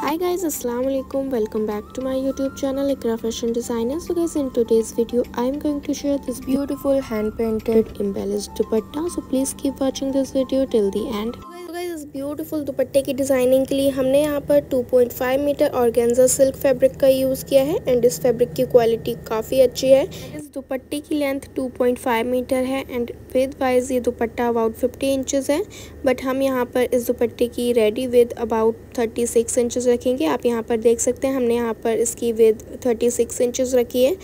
Hi guys, assalamu alaikum. Welcome back to my YouTube channel Iqra Fashion Designer. So guys, in today's video I am going to share this beautiful hand painted embellished dupatta. So please keep watching this video till the end. So guys, इस beautiful दुपट्टे की designing के लिए हमने यहाँ पर 2.5 metre organza silk fabric का use किया है एंड इस फैब्रिक की क्वालिटी काफ़ी अच्छी है। इस दुपट्टे की लेंथ 2.5 मीटर है एंड विद वाइज ये दुपट्टा अबाउट 50 इंचेस है, बट हम यहाँ पर इस दुपट्टे की रेडी विद अबाउट 36 इंचेस रखेंगे। आप यहाँ पर देख सकते हैं हमने यहाँ पर इसकी विद 36 इंचेस रखी है।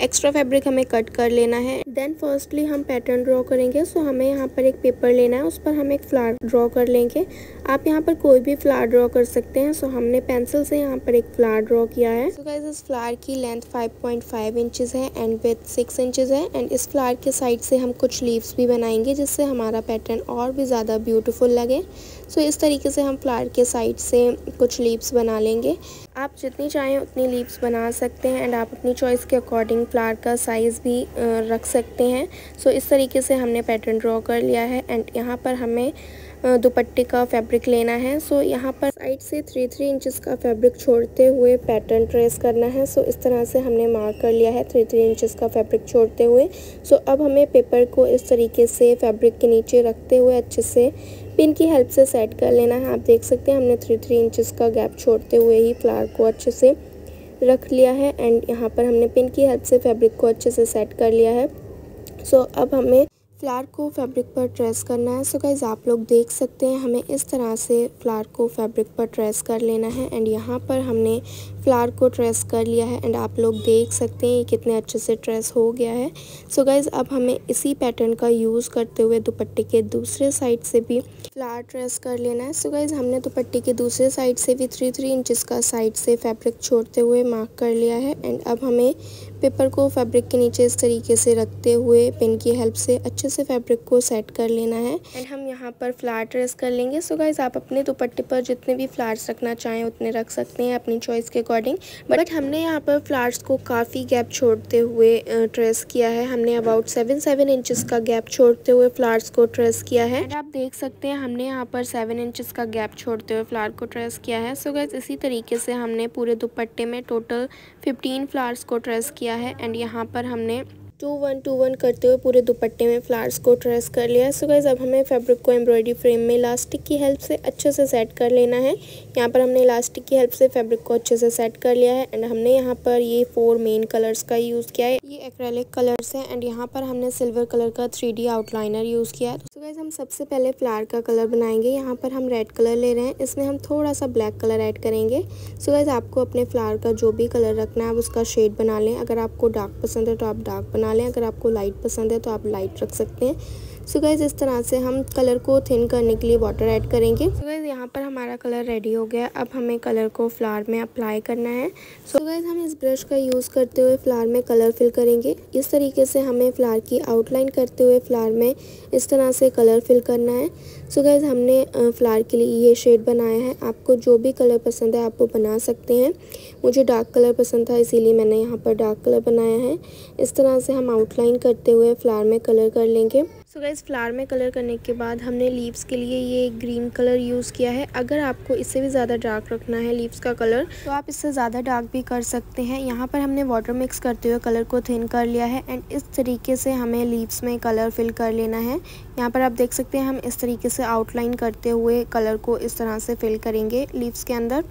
एक्स्ट्रा फैब्रिक हमें कट कर लेना है। देन फर्स्टली हम पैटर्न ड्रॉ करेंगे। सो हमें यहाँ पर एक पेपर लेना है, उस पर हम एक फ्लावर ड्रॉ कर लेंगे। आप यहाँ पर कोई भी फ्लावर ड्रॉ कर सकते हैं। सो हमने पेंसिल से यहाँ पर एक फ्लावर ड्रॉ किया है। सो गाइस, इस फ्लावर की लेंथ 5.5 इंचेस है एंड विथ 6 इंचेस है एंड इस फ्लावर के साइड से हम कुछ लीव्स भी बनाएंगे जिससे हमारा पैटर्न और भी ज़्यादा ब्यूटीफुल लगे। सो इस तरीके से हम फ्लावर के साइड से कुछ लीव्स बना लेंगे। आप जितनी चाहें उतनी लीव्स बना सकते हैं एंड आप अपनी चॉइस के अकॉर्डिंग फ्लावर का साइज़ भी रख सकते हैं। सो इस तरीके से हमने पैटर्न ड्रॉ कर लिया है एंड यहाँ पर हमें दुपट्टे का फैब्रिक लेना है। सो यहाँ पर साइड से 3 इंचेस का फैब्रिक छोड़ते हुए पैटर्न ट्रेस करना है। सो इस तरह से हमने मार्क कर लिया है 3 इंचेस का फैब्रिक छोड़ते हुए। सो अब हमें पेपर को इस तरीके से फैब्रिक के नीचे रखते हुए अच्छे से पिन की हेल्प से सेट कर लेना है। आप देख सकते हैं हमने 3 इंचेस का गैप छोड़ते हुए ही फ्लावर को अच्छे से रख लिया है एंड यहाँ पर हमने पिन की हेल्प से फैब्रिक को अच्छे से सेट कर लिया है। सो अब हमें फ्लावर को फैब्रिक पर ट्रेस करना है। सो गाइस, आप लोग देख सकते हैं हमें इस तरह से फ्लावर को फैब्रिक पर ट्रेस कर लेना है एंड यहाँ पर हमने फ्लावर को ट्रेस कर लिया है एंड आप लोग देख सकते हैं ये कितने अच्छे से ट्रेस हो गया है। सो गाइस, अब हमें इसी पैटर्न का यूज़ करते हुए दुपट्टे के दूसरे साइड से भी फ्लावर ट्रेस कर लेना है। सो गाइस, हमने दुपट्टे के दूसरे साइड से भी 3 इंचेस का साइड से फैब्रिक छोड़ते हुए मार्क कर लिया है एंड अब हमें पेपर को फैब्रिक के नीचे इस तरीके से रखते हुए पिन की हेल्प से अच्छे से फैब्रिक को सेट कर लेना है एंड हम यहाँ पर फ्लावर ट्रेस कर लेंगे। सो गाइस, आप अपने दुपट्टे पर जितने भी फ्लावर्स रखना चाहें उतने रख सकते हैं अपनी चॉइस के अकॉर्डिंग, बट हमने यहाँ पर फ्लावर्स को काफ़ी गैप छोड़ते हुए ट्रेस किया है। हमने अबाउट 7 इंचेस का गैप छोड़ते हुए फ्लावर्स को ट्रेस किया है एंड आप देख सकते हैं हमने यहाँ पर 7 इंचेस का गैप छोड़ते हुए फ्लावर को ट्रेस किया है। सो गाइस, इसी तरीके से हमने पूरे दुपट्टे में टोटल 15 फ्लावर्स को ट्रेस किया है एंड यहाँ पर हमने 2-1-2-1 करते हुए पूरे दुपट्टे में फ्लावर्स को ट्रेस कर लिया है। सो गाइस, अब हमें फैब्रिक को एम्ब्रॉयडरी फ्रेम में इलास्टिक की हेल्प से अच्छे से सेट कर लेना है। यहाँ पर हमने इलास्टिक की हेल्प से फैब्रिक को अच्छे से सेट कर लिया है एंड हमने यहाँ पर ये 4 मेन कलर्स का यूज़ किया है। ये एक्रेलिक कलर्स हैं एंड यहाँ पर हमने सिल्वर कलर का 3D आउटलाइनर यूज़ किया है। सो गाइस, हम सबसे पहले फ्लावर का कलर बनाएंगे। यहाँ पर हम रेड कलर ले रहे हैं, इसमें हम थोड़ा सा ब्लैक कलर ऐड करेंगे। सो गाइस, आपको अपने फ्लावर का जो भी कलर रखना है आप उसका शेड बना लें। अगर आपको डार्क पसंद है तो आप डार्क बना लें, अगर आपको लाइट पसंद है तो आप लाइट रख सकते हैं। सो गाइस, इस तरह से हम कलर को थिन करने के लिए वाटर ऐड करेंगे। सो गाइस, यहाँ पर हमारा कलर रेडी हो गया। अब हमें कलर को फ्लावर में अप्लाई करना है। सो गाइस, हम इस ब्रश का यूज़ करते हुए फ्लावर में कलर फिल करेंगे। इस तरीके से हमें फ्लावर की आउटलाइन करते हुए फ्लावर में इस तरह से कलर फिल करना है। सो गाइस, हमने फ्लावर के लिए ये शेड बनाया है। आपको जो भी कलर पसंद है आप वो बना सकते हैं। मुझे डार्क कलर पसंद था इसीलिए मैंने यहाँ पर डार्क कलर बनाया है। इस तरह से हम आउटलाइन करते हुए फ्लावर में कलर कर लेंगे। सो गाइस, फ्लावर में कलर करने के बाद हमने लीव्स के लिए ये ग्रीन कलर यूज़ किया है। अगर आपको इससे भी ज़्यादा डार्क रखना है लीव्स का कलर तो आप इससे ज़्यादा डार्क भी कर सकते हैं। यहाँ पर हमने वाटर मिक्स करते हुए कलर को थिन कर लिया है एंड इस तरीके से हमें लीव्स में कलर फिल कर लेना है। यहाँ पर आप देख सकते हैं हम इस तरीके से आउटलाइन करते हुए कलर को इस तरह से फिल करेंगे लीव्स के अंदर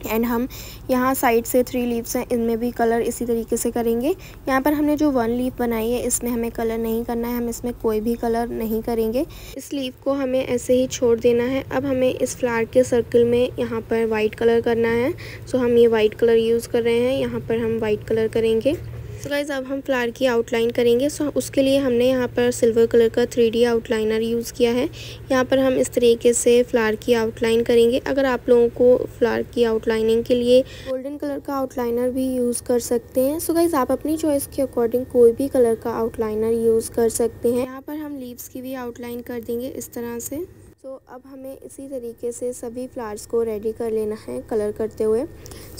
एंड हम यहाँ साइड से 3 लीव्स हैं इनमें भी कलर इसी तरीके से करेंगे। यहाँ पर हमने जो 1 लीफ बनाई है इसमें हमें कलर नहीं करना है, हम इसमें कोई भी कलर नहीं करेंगे। इस लीफ को हमें ऐसे ही छोड़ देना है। अब हमें इस फ्लावर के सर्कल में यहाँ पर वाइट कलर करना है। सो हम ये वाइट कलर यूज़ कर रहे हैं, यहाँ पर हम वाइट कलर करेंगे। सो गाइस, अब हम फ्लावर की आउटलाइन करेंगे। सो उसके लिए हमने यहाँ पर सिल्वर कलर का 3D आउटलाइनर यूज़ किया है। यहाँ पर हम इस तरीके से फ्लावर की आउटलाइन करेंगे। अगर आप लोगों को फ्लावर की आउटलाइनिंग के लिए गोल्डन कलर का आउटलाइनर भी यूज़ कर सकते हैं। सो गाइस, आप अपनी चॉइस के अकॉर्डिंग कोई भी कलर का आउटलाइनर यूज़ कर सकते हैं। यहाँ पर हम लीव्स की भी आउटलाइन कर देंगे इस तरह से। सो अब हमें इसी तरीके से सभी फ्लावर्स को रेडी कर लेना है कलर करते हुए।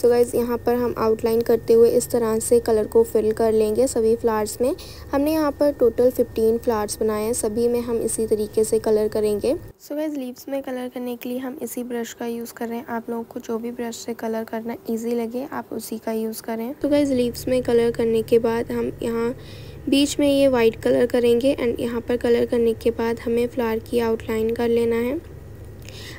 सो गाइज़ यहाँ पर हम आउटलाइन करते हुए इस तरह से कलर को फिल कर लेंगे सभी फ्लावर्स में। हमने यहाँ पर टोटल 15 फ्लावर्स बनाए हैं, सभी में हम इसी तरीके से कलर करेंगे। सो गाइज़ लीव्स में कलर करने के लिए हम इसी ब्रश का यूज़ कर रहे हैं। आप लोगों को जो भी ब्रश से कलर करना ईजी लगे आप उसी का यूज़ करें। तो गाइज़ लीव्स में कलर करने के बाद हम यहाँ बीच में ये वाइट कलर करेंगे एंड यहाँ पर कलर करने के बाद हमें फ्लावर की आउटलाइन कर लेना है।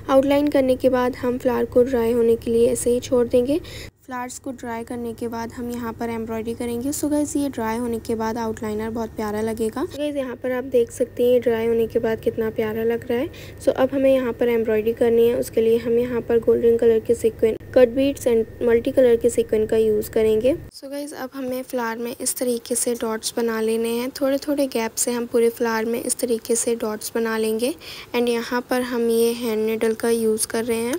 आउटलाइन करने के बाद हम फ्लावर को ड्राई होने के लिए ऐसे ही छोड़ देंगे। फ्लावर्स को ड्राई करने के बाद हम यहाँ पर एम्ब्रॉयडरी करेंगे। सो गाइज़ ये ड्राई होने के बाद आउटलाइनर बहुत प्यारा लगेगा। सो गाइज़ यहाँ पर आप देख सकते हैं ये ड्राई होने के बाद कितना प्यारा लग रहा है। सो अब हमें यहाँ पर एम्ब्रॉयडरी करनी है। उसके लिए हम यहाँ पर गोल्डन कलर के sequence, cut beads and multi colour के सीक्वेंस का यूज़ करेंगे। सो गाइज़ अब हमें फ्लावर में इस तरीके से डॉट्स बना लेने हैं। थोड़े थोड़े गैप से हम पूरे फ्लावर में इस तरीके से डॉट्स बना लेंगे एंड यहाँ पर हम ये हैंड निडल का यूज़ कर रहे हैं।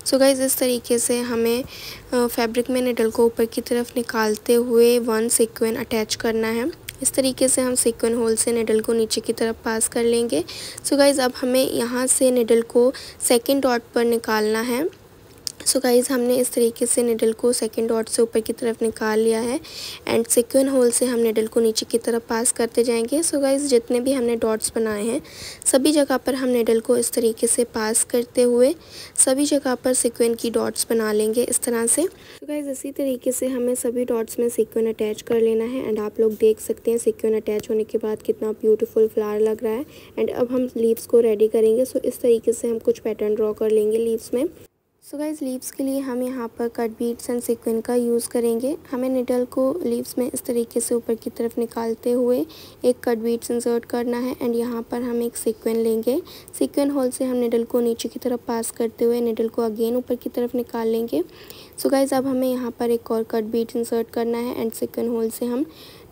सो गाइज़ इस तरीके से हमें फैब्रिक में निडल को ऊपर की तरफ निकालते हुए 1 सीक्वेंस अटैच करना है। इस तरीके से हम सीक्वेंस होल से निडल को नीचे की तरफ पास कर लेंगे। सो गाइज़ अब हमें यहाँ से निडल को सेकंड डॉट पर निकालना है। सो गाइज़ हमने इस तरीके से निडल को सेकंड डॉट से ऊपर की तरफ निकाल लिया है एंड सीक्वेंस होल से हम निडल को नीचे की तरफ पास करते जाएंगे। सो गाइज़ जितने भी हमने डॉट्स बनाए हैं सभी जगह पर हम निडल को इस तरीके से पास करते हुए सभी जगह पर सीक्वेंस की डॉट्स बना लेंगे इस तरह से। सो गाइज़ इसी तरीके से हमें सभी डॉट्स में सीक्वेंस अटैच कर लेना है एंड आप लोग देख सकते हैं सीक्वेंस अटैच होने के बाद कितना ब्यूटीफुल फ्लावर लग रहा है। एंड अब हम लीव्स को रेडी करेंगे। सो इस तरीके से हम कुछ पैटर्न ड्रॉ कर लेंगे लीव्स में। सो गाइज़ लीव्स के लिए हम यहाँ पर कट बीड्स एंड सीक्वेंस का यूज़ करेंगे। हमें निडल को लीव्स में इस तरीके से ऊपर की तरफ निकालते हुए एक कट बीड्स इंसर्ट करना है एंड यहाँ पर हम एक सीक्वेंस लेंगे। सीक्वेंस होल से हम निडल को नीचे की तरफ पास करते हुए निडल को अगेन ऊपर की तरफ निकाल लेंगे। सो गाइज़ अब हमें यहाँ पर एक और कट बीड्स इंसर्ट करना है एंड सीक्वेंस होल से हम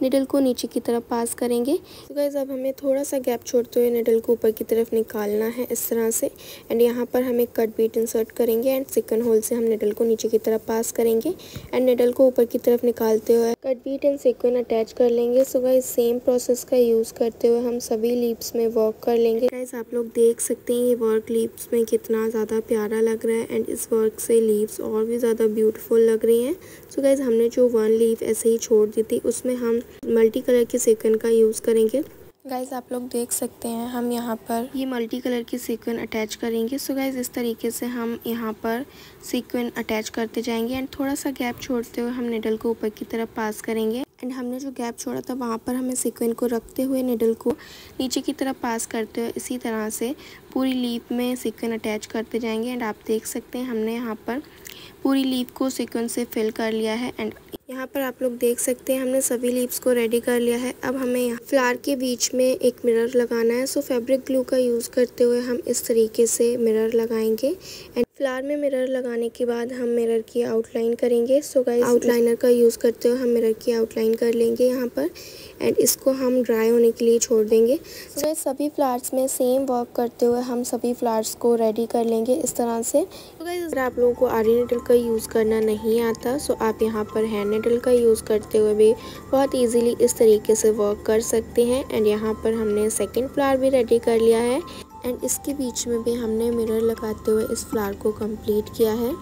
निडल को नीचे की तरफ पास करेंगे। तो गाइज़ अब हमें थोड़ा सा गैप छोड़ते हुए निडल को ऊपर की तरफ निकालना है इस तरह से एंड यहाँ पर हम एक कट बीट इंसर्ट करेंगे एंड सीक्वेंस होल से हम निडल को नीचे की तरफ पास करेंगे एंड निडल को ऊपर की तरफ निकालते हुए cut beat and sequence attach कर लेंगे। सो गाइज़ सेम प्रोसेस का यूज़ करते हुए हम सभी लीव्स में वर्क कर लेंगे। गाइज़ आप लोग देख सकते हैं ये वर्क लीव्स में कितना ज़्यादा प्यारा लग रहा है एंड इस वर्क से लीव्स और भी ज़्यादा ब्यूटीफुल लग रही हैं। सो गाइज़ हमने जो 1 लीव ऐसे ही छोड़ दी थी उसमें हम मल्टी कलर के सीक्वेंस का यूज़ करेंगे। गाइज़ आप लोग देख सकते हैं हम यहाँ पर ये मल्टी कलर की सीक्वेंस अटैच करेंगे। सो गाइज़ इस तरीके से हम यहाँ पर सीक्वेंस अटैच करते जाएंगे एंड थोड़ा सा गैप छोड़ते हुए हम निडल को ऊपर की तरफ पास करेंगे एंड हमने जो गैप छोड़ा था वहाँ पर हमें सीक्वेंस को रखते हुए निडल को नीचे की तरफ पास करते हुए इसी तरह से पूरी लीफ में सीक्वेंस अटैच करते जाएंगे एंड आप देख सकते हैं हमने यहाँ पर पूरी लीफ को सीक्वेंस से फिल कर लिया है एंड यहाँ पर आप लोग देख सकते हैं हमने सभी लीव्स को रेडी कर लिया है। अब हमें यहाँ फ्लावर के बीच में एक मिरर लगाना है। सो फैब्रिक ग्लू का यूज़ करते हुए हम इस तरीके से मिरर लगाएंगे एंड फ्लावर में मिरर लगाने के बाद हम मिरर की आउटलाइन करेंगे। सो गाइस आउटलाइनर का यूज़ करते हुए हम मिरर की आउटलाइन कर लेंगे यहाँ पर एंड इसको हम ड्राई होने के लिए छोड़ देंगे। सो गाइस सभी फ्लावर्स में सेम वर्क करते हुए हम सभी फ्लावर्स को रेडी कर लेंगे इस तरह से। तो गाइस अगर आप लोगों को आरी निडल का यूज़ करना नहीं आता सो आप यहाँ पर हैंड निडल का यूज़ करते हुए भी बहुत ईजीली इस तरीके से वर्क कर सकते हैं। एंड यहाँ पर हमने सेकेंड फ्लावर भी रेडी कर लिया है एंड इसके बीच में भी हमने मिरर लगाते हुए इस फ्लावर को कंप्लीट किया है।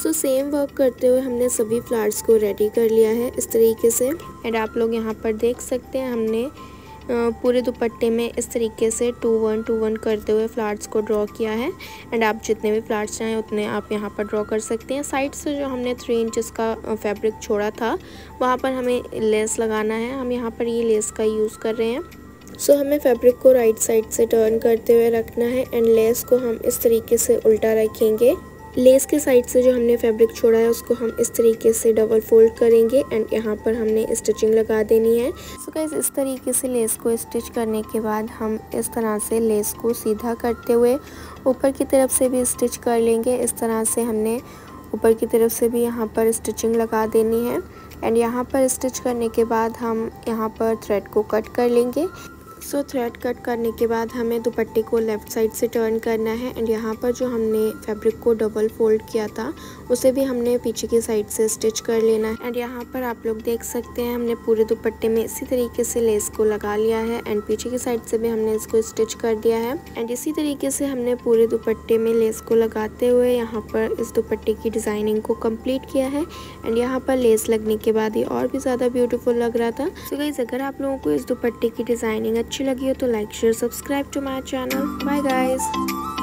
सो सेम वर्क करते हुए हमने सभी फ्लावर्स को रेडी कर लिया है इस तरीके से एंड आप लोग यहाँ पर देख सकते हैं हमने पूरे दुपट्टे में इस तरीके से 2-1-2-1 करते हुए फ्लावर्स को ड्रॉ किया है एंड आप जितने भी फ्लावर्स चाहें उतने आप यहाँ पर ड्रॉ कर सकते हैं। साइड से जो हमने 3 इंचेस का फैब्रिक छोड़ा था वहाँ पर हमें लेस लगाना है। हम यहाँ पर ये लेस का यूज़ कर रहे हैं। सो हमें फैब्रिक को राइट साइड से टर्न करते हुए रखना है एंड लेस को हम इस तरीके से उल्टा रखेंगे। लेस के साइड से जो हमने फैब्रिक छोड़ा है उसको हम इस तरीके से डबल फोल्ड करेंगे एंड यहाँ पर हमने स्टिचिंग लगा देनी है। सो गाइस इस तरीके से लेस को स्टिच करने के बाद हम इस तरह से लेस को सीधा करते हुए ऊपर की तरफ से भी स्टिच कर लेंगे। इस तरह से हमने ऊपर की तरफ से भी यहाँ पर स्टिचिंग लगा देनी है एंड यहाँ पर स्टिच करने के बाद हम यहाँ पर थ्रेड को कट कर लेंगे। सो थ्रेड कट करने के बाद हमें दुपट्टे को लेफ़्ट साइड से टर्न करना है एंड यहाँ पर जो हमने फैब्रिक को डबल फोल्ड किया था उसे भी हमने पीछे की साइड से स्टिच कर लेना है। एंड यहाँ पर आप लोग देख सकते हैं हमने पूरे दुपट्टे में इसी तरीके से लेस को लगा लिया है एंड पीछे की साइड से भी हमने इसको स्टिच कर दिया है। एंड इसी तरीके से हमने पूरे दुपट्टे में लेस को लगाते हुए यहाँ पर इस दुपट्टे की डिजाइनिंग को कंप्लीट किया है। एंड यहाँ पर लेस लगने के बाद ये और भी ज्यादा ब्यूटीफुल लग रहा था। सो गाइस, अगर आप लोगों को इस दुपट्टे की डिजाइनिंग अच्छी लगी हो तो like share subscribe to my channel. Bye guys.